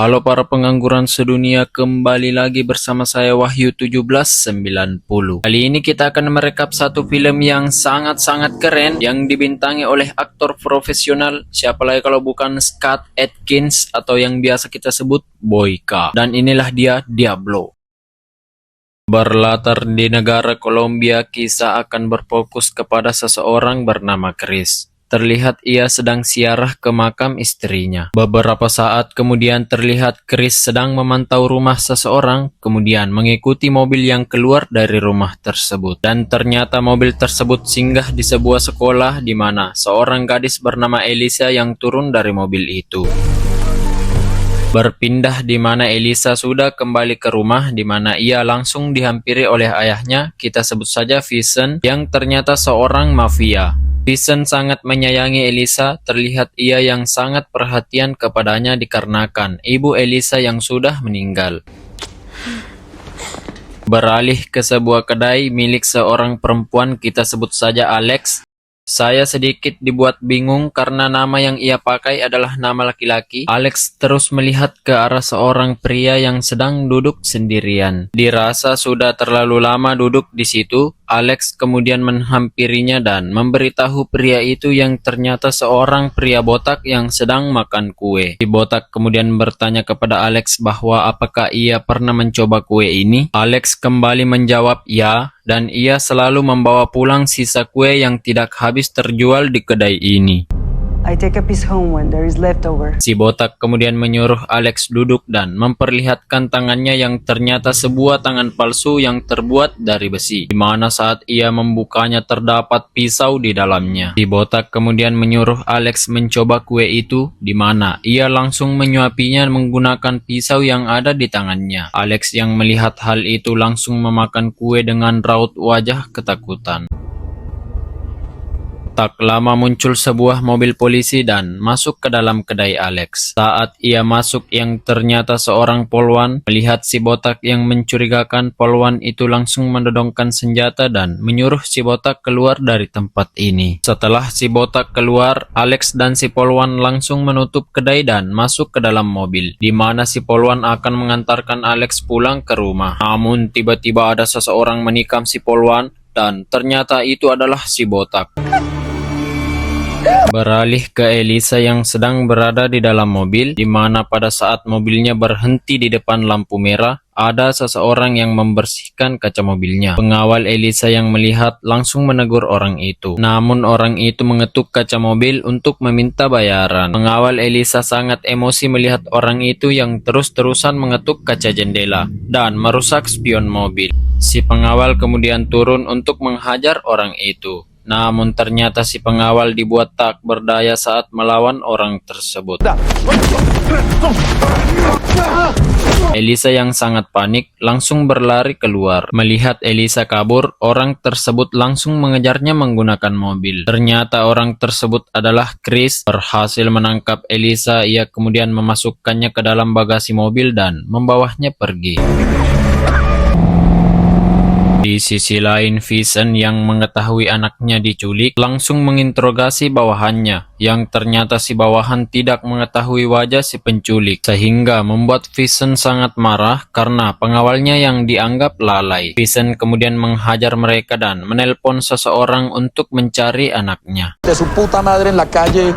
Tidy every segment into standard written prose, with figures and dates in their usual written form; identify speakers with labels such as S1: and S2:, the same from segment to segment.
S1: Halo para pengangguran sedunia, kembali lagi bersama saya Wahyu 1790. Kali ini kita akan merekap satu film yang sangat-sangat keren yang dibintangi oleh aktor profesional, siapa lagi kalau bukan Scott Adkins atau yang biasa kita sebut Boyka. Dan inilah dia, Diablo. Berlatar di negara Kolombia, kisah akan berfokus kepada seseorang bernama Chris. Terlihat ia sedang ziarah ke makam istrinya. Beberapa saat kemudian terlihat Chris sedang memantau rumah seseorang, kemudian mengikuti mobil yang keluar dari rumah tersebut. Dan ternyata mobil tersebut singgah di sebuah sekolah di mana seorang gadis bernama Elisa yang turun dari mobil itu. Berpindah di mana Elisa sudah kembali ke rumah di mana ia langsung dihampiri oleh ayahnya, kita sebut saja Vincent, yang ternyata seorang mafia. Vincent sangat menyayangi Elisa, terlihat ia yang sangat perhatian kepadanya dikarenakan ibu Elisa yang sudah meninggal. Beralih ke sebuah kedai milik seorang perempuan, kita sebut saja Alex. Saya sedikit dibuat bingung karena nama yang ia pakai adalah nama laki-laki. Alex terus melihat ke arah seorang pria yang sedang duduk sendirian. Dirasa sudah terlalu lama duduk di situ, Alex kemudian menghampirinya dan memberitahu pria itu yang ternyata seorang pria botak yang sedang makan kue. Si botak kemudian bertanya kepada Alex bahwa apakah ia pernah mencoba kue ini. Alex kembali menjawab ya, dan ia selalu membawa pulang sisa kue yang tidak habis terjual di kedai ini.
S2: I take a piece home when there is leftover.
S1: Si botak kemudian menyuruh Alex duduk dan memperlihatkan tangannya yang ternyata sebuah tangan palsu yang terbuat dari besi, di mana saat ia membukanya terdapat pisau di dalamnya. Si botak kemudian menyuruh Alex mencoba kue itu, di mana ia langsung menyuapinya menggunakan pisau yang ada di tangannya. Alex yang melihat hal itu langsung memakan kue dengan raut wajah ketakutan. Tak lama muncul sebuah mobil polisi dan masuk ke dalam kedai Alex. Saat ia masuk yang ternyata seorang polwan, melihat si botak yang mencurigakan, polwan itu langsung mendodongkan senjata dan menyuruh si botak keluar dari tempat ini. Setelah si botak keluar, Alex dan si polwan langsung menutup kedai dan masuk ke dalam mobil, di mana si polwan akan mengantarkan Alex pulang ke rumah. Namun tiba-tiba ada seseorang menikam si polwan dan ternyata itu adalah si botak. Beralih ke Elisa yang sedang berada di dalam mobil, di mana pada saat mobilnya berhenti di depan lampu merah, ada seseorang yang membersihkan kaca mobilnya. Pengawal Elisa yang melihat langsung menegur orang itu. Namun orang itu mengetuk kaca mobil untuk meminta bayaran. Pengawal Elisa sangat emosi melihat orang itu yang terus-terusan mengetuk kaca jendela dan merusak spion mobil. Si pengawal kemudian turun untuk menghajar orang itu. Namun ternyata si pengawal dibuat tak berdaya saat melawan orang tersebut. Elisa yang sangat panik langsung berlari keluar. Melihat Elisa kabur, orang tersebut langsung mengejarnya menggunakan mobil. Ternyata orang tersebut adalah Chris. Berhasil menangkap Elisa, ia kemudian memasukkannya ke dalam bagasi mobil dan membawanya pergi. Di sisi lain, Vincent yang mengetahui anaknya diculik langsung menginterogasi bawahannya, yang ternyata si bawahan tidak mengetahui wajah si penculik, sehingga membuat Vincent sangat marah karena pengawalnya yang dianggap lalai. Vincent kemudian menghajar mereka dan menelpon seseorang untuk mencari anaknya.
S3: De su puta madre en la calle.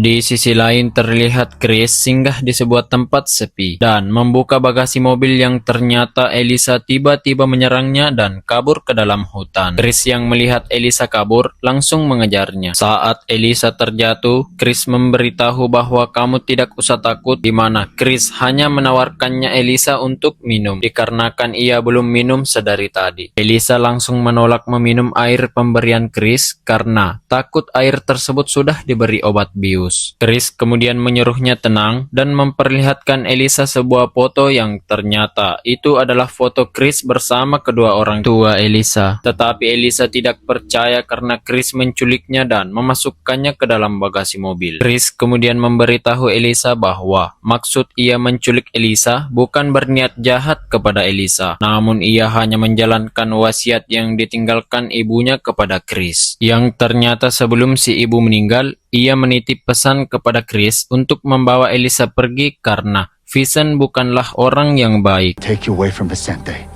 S1: Di sisi lain terlihat Chris singgah di sebuah tempat sepi dan membuka bagasi mobil yang ternyata Elisa tiba-tiba menyerangnya dan kabur ke dalam hutan. Chris yang melihat Elisa kabur langsung mengejarnya. Saat Elisa terjatuh, Chris memberitahu bahwa kamu tidak usah takut, di mana Chris hanya menawarkannya Elisa untuk minum dikarenakan ia belum minum sedari tadi. Elisa langsung menolak meminum air pemberian Chris karena takut air tersebut sudah diberi obat bius. Chris kemudian menyuruhnya tenang dan memperlihatkan Elisa sebuah foto yang ternyata itu adalah foto Chris bersama kedua orang tua Elisa. Tetapi Elisa tidak percaya karena Chris menculiknya dan memasukkannya ke dalam bagasi mobil. Chris kemudian memberitahu Elisa bahwa maksud ia menculik Elisa bukan berniat jahat kepada Elisa, namun ia hanya menjalankan wasiat yang ditinggalkan ibunya kepada Chris. Yang ternyata sebelum si ibu meninggal, ia menitip pesan kepada Chris untuk membawa Elisa pergi karena Vincent bukanlah orang yang baik.
S4: Take you away from Vicente.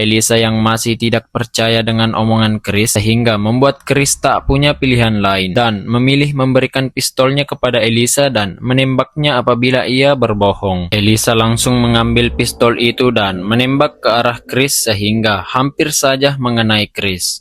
S1: Elisa yang masih tidak percaya dengan omongan Chris sehingga membuat Chris tak punya pilihan lain dan memilih memberikan pistolnya kepada Elisa dan menembaknya apabila ia berbohong. Elisa langsung mengambil pistol itu dan menembak ke arah Chris sehingga hampir saja mengenai Chris.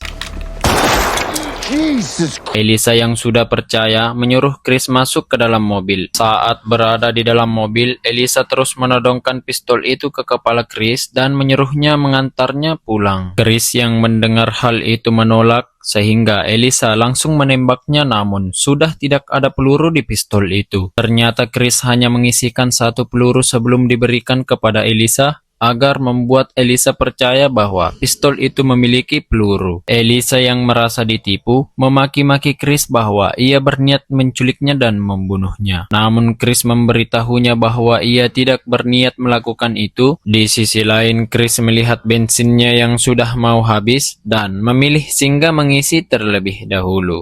S1: Elisa yang sudah percaya menyuruh Chris masuk ke dalam mobil. Saat berada di dalam mobil, Elisa terus menodongkan pistol itu ke kepala Chris dan menyuruhnya mengantarnya pulang. Chris yang mendengar hal itu menolak sehingga Elisa langsung menembaknya, namun sudah tidak ada peluru di pistol itu. Ternyata Chris hanya mengisikan satu peluru sebelum diberikan kepada Elisa agar membuat Elisa percaya bahwa pistol itu memiliki peluru. Elisa yang merasa ditipu memaki-maki Chris bahwa ia berniat menculiknya dan membunuhnya. Namun Chris memberitahunya bahwa ia tidak berniat melakukan itu. Di sisi lain, Chris melihat bensinnya yang sudah mau habis dan memilih singgah mengisi terlebih dahulu.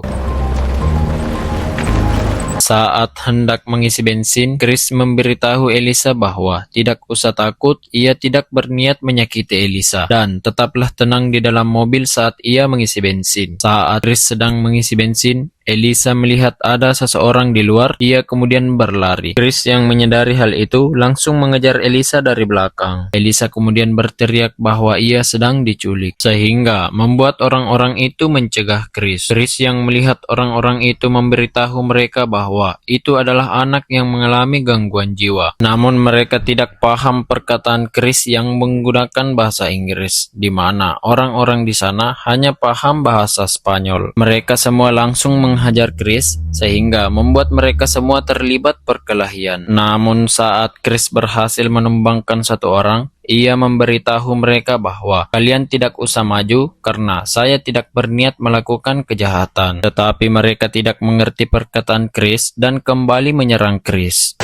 S1: Saat hendak mengisi bensin, Chris memberitahu Elisa bahwa tidak usah takut, ia tidak berniat menyakiti Elisa dan tetaplah tenang di dalam mobil saat ia mengisi bensin. Saat Chris sedang mengisi bensin, Elisa melihat ada seseorang di luar, ia kemudian berlari. Chris yang menyadari hal itu langsung mengejar Elisa dari belakang. Elisa kemudian berteriak bahwa ia sedang diculik, sehingga membuat orang-orang itu mencegah Chris. Chris yang melihat orang-orang itu memberitahu mereka bahwa itu adalah anak yang mengalami gangguan jiwa. Namun mereka tidak paham perkataan Chris yang menggunakan bahasa Inggris, di mana orang-orang di sana hanya paham bahasa Spanyol. Mereka semua langsung menghajar Chris sehingga membuat mereka semua terlibat perkelahian. Namun saat Chris berhasil menumbangkan satu orang, ia memberitahu mereka bahwa kalian tidak usah maju karena saya tidak berniat melakukan kejahatan. Tetapi mereka tidak mengerti perkataan Chris dan kembali menyerang Chris.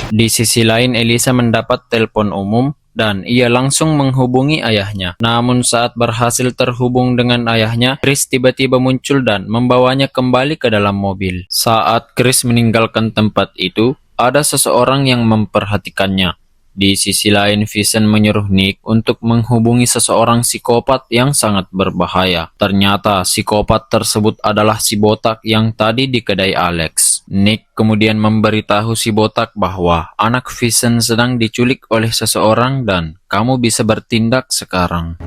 S1: Di sisi lain, Elisa mendapat telepon umum dan ia langsung menghubungi ayahnya. Namun saat berhasil terhubung dengan ayahnya, Chris tiba-tiba muncul dan membawanya kembali ke dalam mobil. Saat Chris meninggalkan tempat itu, ada seseorang yang memperhatikannya. Di sisi lain, Vincent menyuruh Nick untuk menghubungi seseorang psikopat yang sangat berbahaya. Ternyata psikopat tersebut adalah si botak yang tadi di kedai Alex. Nick kemudian memberitahu si botak bahwa anak Vincent sedang diculik oleh seseorang dan kamu bisa bertindak sekarang.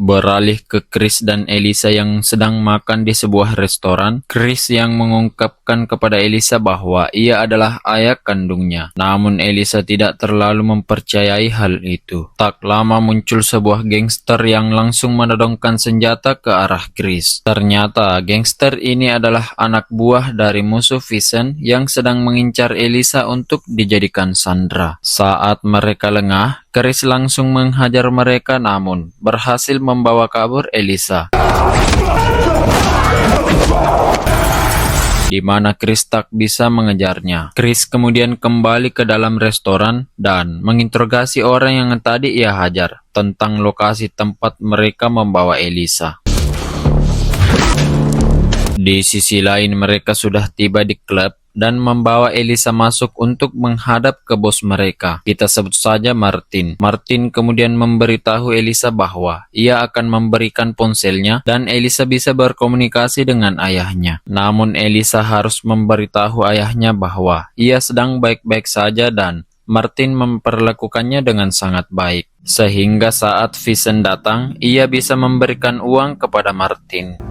S1: Beralih ke Chris dan Elisa yang sedang makan di sebuah restoran. Chris yang mengungkapkan kepada Elisa bahwa ia adalah ayah kandungnya. Namun Elisa tidak terlalu mempercayai hal itu. Tak lama muncul sebuah gangster yang langsung menodongkan senjata ke arah Chris. Ternyata gangster ini adalah anak buah dari musuh Vincent yang sedang mengincar Elisa untuk dijadikan sandera. Saat mereka lengah, Chris langsung menghajar mereka namun berhasil membawa kabur Elisa. Di mana Chris tak bisa mengejarnya. Chris kemudian kembali ke dalam restoran dan menginterogasi orang yang tadi ia hajar tentang lokasi tempat mereka membawa Elisa. Di sisi lain, mereka sudah tiba di klub dan membawa Elisa masuk untuk menghadap ke bos mereka. Kita sebut saja Martin. Martin kemudian memberitahu Elisa bahwa ia akan memberikan ponselnya dan Elisa bisa berkomunikasi dengan ayahnya. Namun Elisa harus memberitahu ayahnya bahwa ia sedang baik-baik saja dan Martin memperlakukannya dengan sangat baik. Sehingga saat Vincent datang, ia bisa memberikan uang kepada Martin.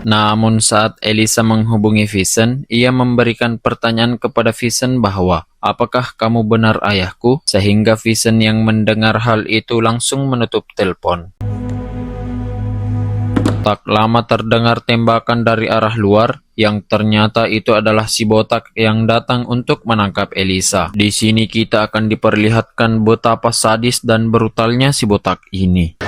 S1: Namun saat Elisa menghubungi Vincent, ia memberikan pertanyaan kepada Vincent bahwa, apakah kamu benar ayahku? Sehingga Vincent yang mendengar hal itu langsung menutup telepon. Tak lama terdengar tembakan dari arah luar, yang ternyata itu adalah si botak yang datang untuk menangkap Elisa. Di sini kita akan diperlihatkan betapa sadis dan brutalnya si botak ini.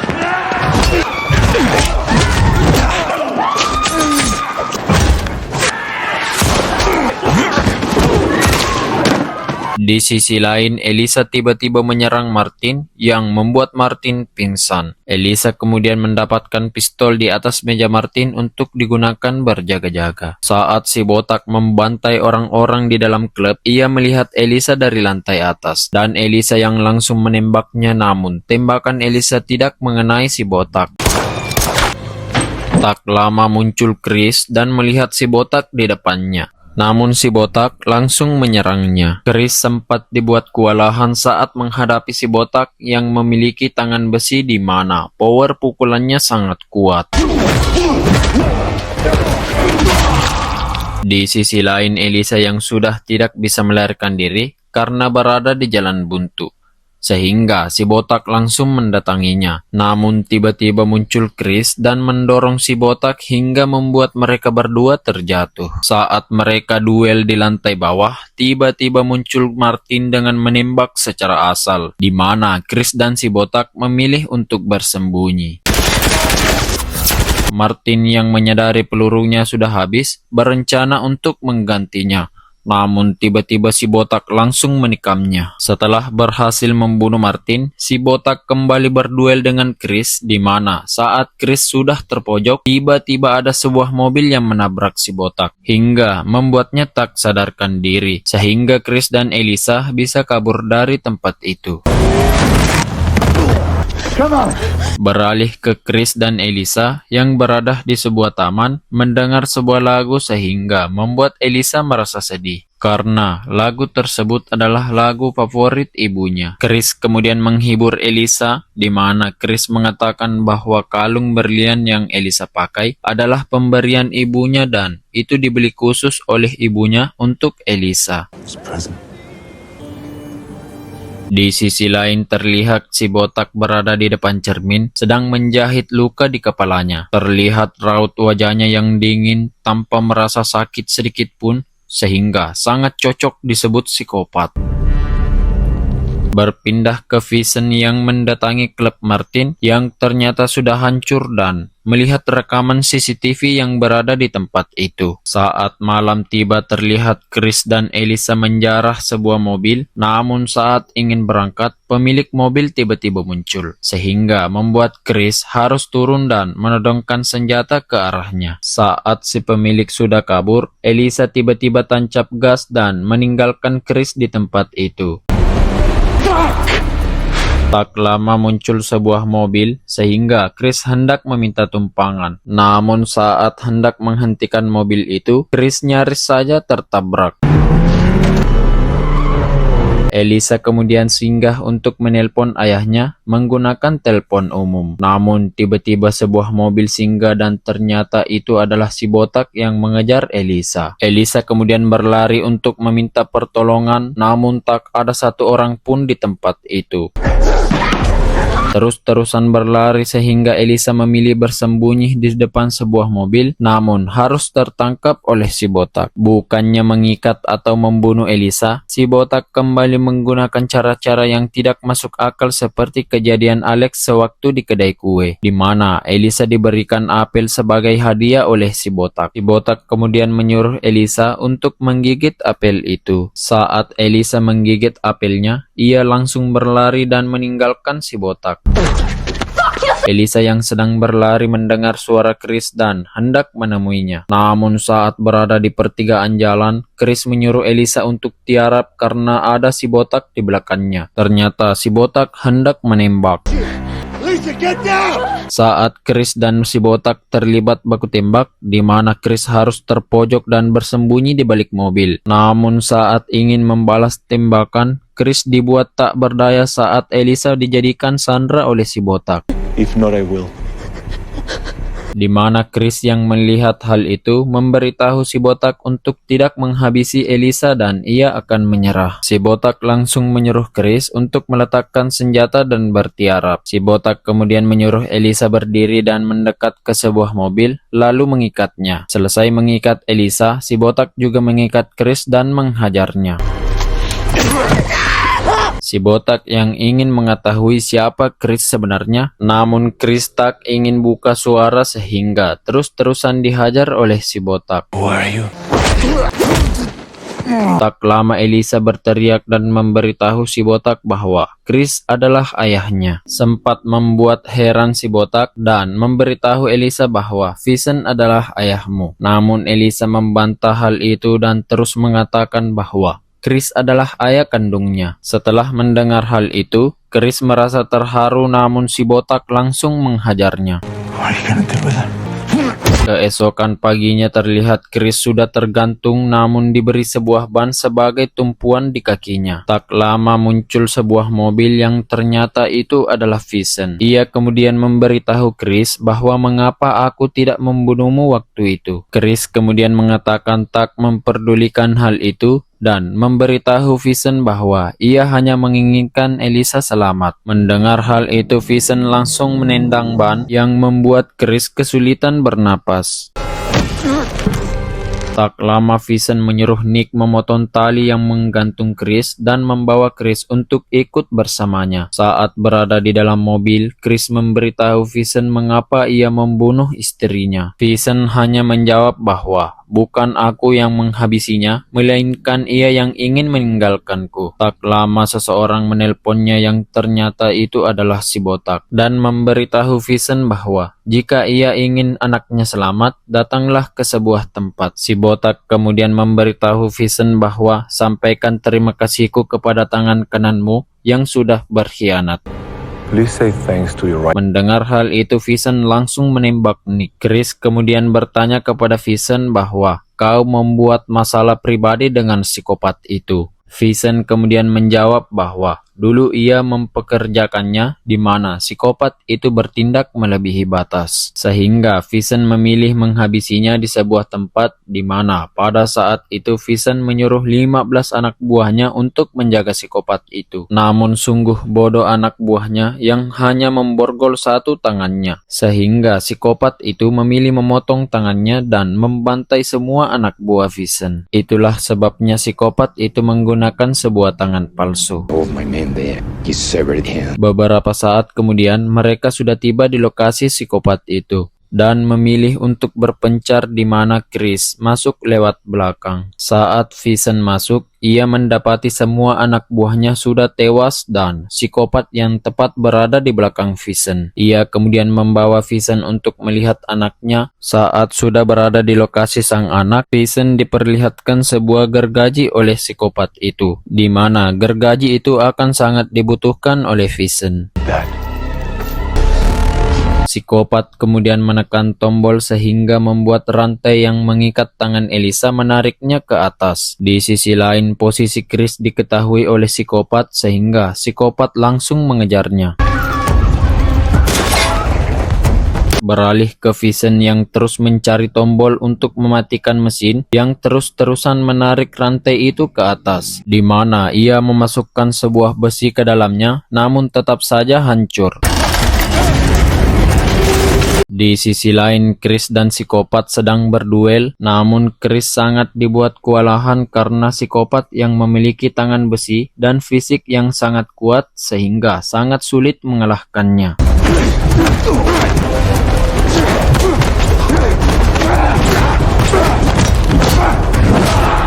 S1: Di sisi lain, Elisa tiba-tiba menyerang Martin yang membuat Martin pingsan. Elisa kemudian mendapatkan pistol di atas meja Martin untuk digunakan berjaga-jaga. Saat si botak membantai orang-orang di dalam klub, ia melihat Elisa dari lantai atas dan Elisa yang langsung menembaknya, namun tembakan Elisa tidak mengenai si botak. Tak lama muncul Chris dan melihat si botak di depannya. Namun si botak langsung menyerangnya. Chris sempat dibuat kewalahan saat menghadapi si botak yang memiliki tangan besi di mana power pukulannya sangat kuat. Di sisi lain, Elisa yang sudah tidak bisa melarikan diri karena berada di jalan buntu. Sehingga si botak langsung mendatanginya. Namun tiba-tiba muncul Chris dan mendorong si botak hingga membuat mereka berdua terjatuh. Saat mereka duel di lantai bawah, tiba-tiba muncul Martin dengan menembak secara asal, di mana Chris dan si botak memilih untuk bersembunyi. Martin yang menyadari pelurunya sudah habis, berencana untuk menggantinya. Namun tiba-tiba si botak langsung menikamnya. Setelah berhasil membunuh Martin, si botak kembali berduel dengan Chris, di mana saat Chris sudah terpojok, tiba-tiba ada sebuah mobil yang menabrak si botak hingga membuatnya tak sadarkan diri, sehingga Chris dan Elisa bisa kabur dari tempat itu. Beralih ke Chris dan Elisa yang berada di sebuah taman mendengar sebuah lagu sehingga membuat Elisa merasa sedih karena lagu tersebut adalah lagu favorit ibunya. Chris kemudian menghibur Elisa, di mana Chris mengatakan bahwa kalung berlian yang Elisa pakai adalah pemberian ibunya dan itu dibeli khusus oleh ibunya untuk Elisa. Di sisi lain terlihat si botak berada di depan cermin sedang menjahit luka di kepalanya. Terlihat raut wajahnya yang dingin tanpa merasa sakit sedikit pun, sehingga sangat cocok disebut psikopat. Berpindah ke Vincent yang mendatangi klub Martin yang ternyata sudah hancur dan melihat rekaman CCTV yang berada di tempat itu. Saat malam tiba terlihat Chris dan Elisa menjarah sebuah mobil, namun saat ingin berangkat, pemilik mobil tiba-tiba muncul, sehingga membuat Chris harus turun dan menodongkan senjata ke arahnya. Saat si pemilik sudah kabur, Elisa tiba-tiba tancap gas dan meninggalkan Chris di tempat itu. Tak lama muncul sebuah mobil sehingga Chris hendak meminta tumpangan. Namun saat hendak menghentikan mobil itu, Chris nyaris saja tertabrak. Elisa kemudian singgah untuk menelpon ayahnya menggunakan telepon umum. Namun tiba-tiba sebuah mobil singgah dan ternyata itu adalah si botak yang mengejar Elisa. Elisa kemudian berlari untuk meminta pertolongan, namun tak ada satu orang pun di tempat itu. Terus-terusan berlari sehingga Elisa memilih bersembunyi di depan sebuah mobil, namun harus tertangkap oleh si botak. Bukannya mengikat atau membunuh Elisa, si botak kembali menggunakan cara-cara yang tidak masuk akal seperti kejadian Alex sewaktu di kedai kue, di mana Elisa diberikan apel sebagai hadiah oleh si botak. Si botak kemudian menyuruh Elisa untuk menggigit apel itu. Saat Elisa menggigit apelnya, ia langsung berlari dan meninggalkan si botak. Elisa yang sedang berlari mendengar suara Chris dan hendak menemuinya. Namun saat berada di pertigaan jalan, Chris menyuruh Elisa untuk tiarap karena ada si botak di belakangnya. Ternyata si botak hendak menembak. Saat Chris dan si botak terlibat baku tembak, di mana Chris harus terpojok dan bersembunyi di balik mobil. Namun saat ingin membalas tembakan, Chris dibuat tak berdaya saat Elisa dijadikan sandera oleh si botak.
S3: If not, I will.
S1: Di mana Chris yang melihat hal itu memberitahu si botak untuk tidak menghabisi Elisa dan ia akan menyerah. Si botak langsung menyuruh Chris untuk meletakkan senjata dan bertiarap. Si botak kemudian menyuruh Elisa berdiri dan mendekat ke sebuah mobil lalu mengikatnya. Selesai mengikat Elisa, si botak juga mengikat Chris dan menghajarnya. Si botak yang ingin mengetahui siapa Chris sebenarnya, namun Chris tak ingin buka suara sehingga terus-terusan dihajar oleh si botak.
S3: Who are you?
S1: Tak lama Elisa berteriak dan memberitahu si botak bahwa Chris adalah ayahnya. Sempat membuat heran si botak dan memberitahu Elisa bahwa Vincent adalah ayahmu. Namun Elisa membantah hal itu dan terus mengatakan bahwa Chris adalah ayah kandungnya. Setelah mendengar hal itu, Chris merasa terharu namun si botak langsung menghajarnya. Keesokan paginya terlihat Chris sudah tergantung namun diberi sebuah ban sebagai tumpuan di kakinya. Tak lama muncul sebuah mobil yang ternyata itu adalah Vincent. Ia kemudian memberitahu Chris bahwa mengapa aku tidak membunuhmu waktu itu. Chris kemudian mengatakan tak memperdulikan hal itu dan memberitahu Vincent bahwa ia hanya menginginkan Elisa selamat. Mendengar hal itu, Vincent langsung menendang ban yang membuat Chris kesulitan bernapas. Tak lama Vincent menyuruh Nick memotong tali yang menggantung Chris dan membawa Chris untuk ikut bersamanya. Saat berada di dalam mobil, Chris memberitahu Vincent mengapa ia membunuh istrinya. Vincent hanya menjawab bahwa bukan aku yang menghabisinya, melainkan ia yang ingin meninggalkanku. Tak lama seseorang menelponnya yang ternyata itu adalah si botak dan memberitahu Vincent bahwa jika ia ingin anaknya selamat, datanglah ke sebuah tempat. Si botak kemudian memberitahu Vincent bahwa sampaikan terima kasihku kepada tangan kananmu yang sudah berkhianat.
S4: Please say thanks to your right.
S1: Mendengar hal itu, Vincent langsung menembak Nick. Chris kemudian bertanya kepada Vincent bahwa kau membuat masalah pribadi dengan psikopat itu. Vincent kemudian menjawab bahwa dulu ia mempekerjakannya di mana psikopat itu bertindak melebihi batas. Sehingga Vincent memilih menghabisinya di sebuah tempat di mana pada saat itu Vincent menyuruh 15 anak buahnya untuk menjaga psikopat itu. Namun sungguh bodoh anak buahnya yang hanya memborgol satu tangannya. Sehingga psikopat itu memilih memotong tangannya dan membantai semua anak buah Vincent. Itulah sebabnya psikopat itu menggunakan sebuah tangan palsu. Beberapa saat kemudian mereka sudah tiba di lokasi psikopat itu dan memilih untuk berpencar di mana Chris masuk lewat belakang. Saat Vincent masuk, ia mendapati semua anak buahnya sudah tewas dan psikopat yang tepat berada di belakang Vincent. Ia kemudian membawa Vincent untuk melihat anaknya. Saat sudah berada di lokasi sang anak, Vincent diperlihatkan sebuah gergaji oleh psikopat itu, di mana gergaji itu akan sangat dibutuhkan oleh Vincent. Psikopat kemudian menekan tombol sehingga membuat rantai yang mengikat tangan Elisa menariknya ke atas. Di sisi lain, posisi Chris diketahui oleh psikopat sehingga psikopat langsung mengejarnya. Beralih ke Vincent yang terus mencari tombol untuk mematikan mesin yang terus-terusan menarik rantai itu ke atas, di mana ia memasukkan sebuah besi ke dalamnya, namun tetap saja hancur. Di sisi lain, Chris dan psikopat sedang berduel, namun Chris sangat dibuat kewalahan karena psikopat yang memiliki tangan besi dan fisik yang sangat kuat sehingga sangat sulit mengalahkannya.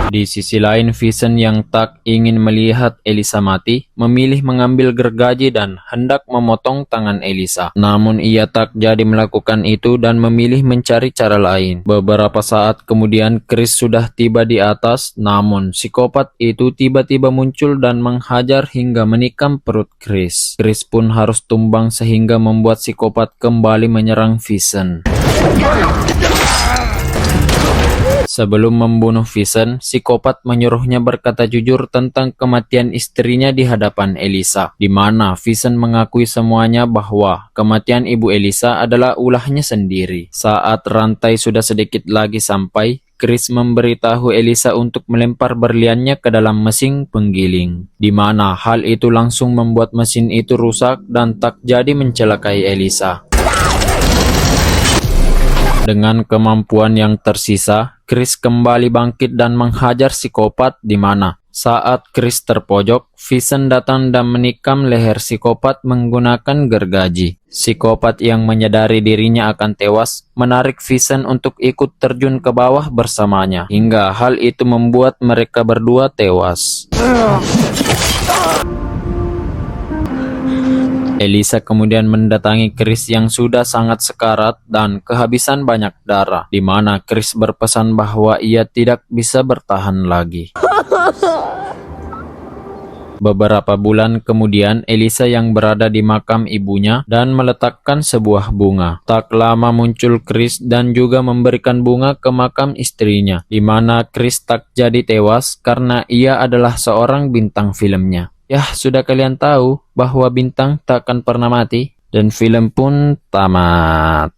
S1: Di sisi lain, Vincent yang tak ingin melihat Elisa mati, memilih mengambil gergaji dan hendak memotong tangan Elisa. Namun ia tak jadi melakukan itu dan memilih mencari cara lain. Beberapa saat kemudian, Chris sudah tiba di atas, namun psikopat itu tiba-tiba muncul dan menghajar hingga menikam perut Chris. Chris pun harus tumbang sehingga membuat psikopat kembali menyerang Vincent. Sebelum membunuh Vincent, psikopat menyuruhnya berkata jujur tentang kematian istrinya di hadapan Elisa, di mana Vincent mengakui semuanya bahwa kematian ibu Elisa adalah ulahnya sendiri. Saat rantai sudah sedikit lagi sampai, Chris memberitahu Elisa untuk melempar berliannya ke dalam mesin penggiling, di mana hal itu langsung membuat mesin itu rusak dan tak jadi mencelakai Elisa. Dengan kemampuan yang tersisa, Chris kembali bangkit dan menghajar psikopat di mana Saat Chris terpojok, Vincent datang dan menikam leher psikopat menggunakan gergaji. Psikopat yang menyadari dirinya akan tewas menarik Vincent untuk ikut terjun ke bawah bersamanya, hingga hal itu membuat mereka berdua tewas. Elisa kemudian mendatangi Chris yang sudah sangat sekarat dan kehabisan banyak darah, di mana Chris berpesan bahwa ia tidak bisa bertahan lagi. Beberapa bulan kemudian, Elisa yang berada di makam ibunya dan meletakkan sebuah bunga. Tak lama muncul Chris dan juga memberikan bunga ke makam istrinya, di mana Chris tak jadi tewas karena ia adalah seorang bintang filmnya. Yah, sudah kalian tahu bahwa bintang tak akan pernah mati, dan film pun tamat.